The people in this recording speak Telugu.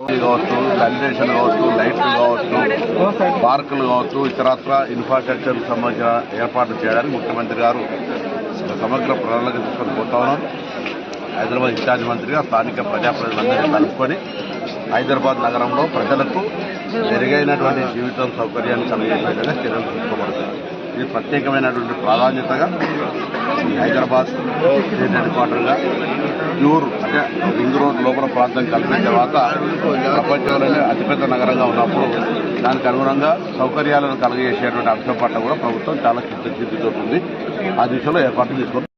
కావచ్చు, శానిటేషన్ కావచ్చు, లైట్లు కావచ్చు, పార్కులు కావచ్చు, ఇతరత్ర ఇన్ఫ్రాస్ట్రక్చర్ సంబంధించిన ఏర్పాట్లు చేయడానికి ముఖ్యమంత్రి గారు సమగ్ర ప్రణాళిక తీసుకొని పోతా ఉన్నారు. హైదరాబాద్ ఇన్ఛార్జ్ మంత్రిగా స్థానిక ప్రజాప్రతినిధులందరినీ కలుపుకొని హైదరాబాద్ నగరంలో ప్రజలకు మెరుగైనటువంటి జీవితం సౌకర్యాన్ని కలిగించే విధంగా చర్యలు తీసుకోబడుతుంది. ఇది ప్రత్యేకమైనటువంటి ప్రాధాన్యతగా హైదరాబాద్ స్టేట్ హెడ్ క్వార్టర్గా ప్యూర్ అంటే రింగ్ రోడ్ లోపల ప్రాంతం కలిపిన తర్వాత ప్రపంచంలోనే అతిపెద్ద నగరంగా ఉన్నప్పుడు దానికి అనుగుణంగా సౌకర్యాలను కలిగజేసేటువంటి అంశం పట్ల కూడా ప్రభుత్వం చాలా చిత్తశుద్ధితో ఉంది. ఆ దిశలో ఏర్పాట్లు తీసుకుంటుంది.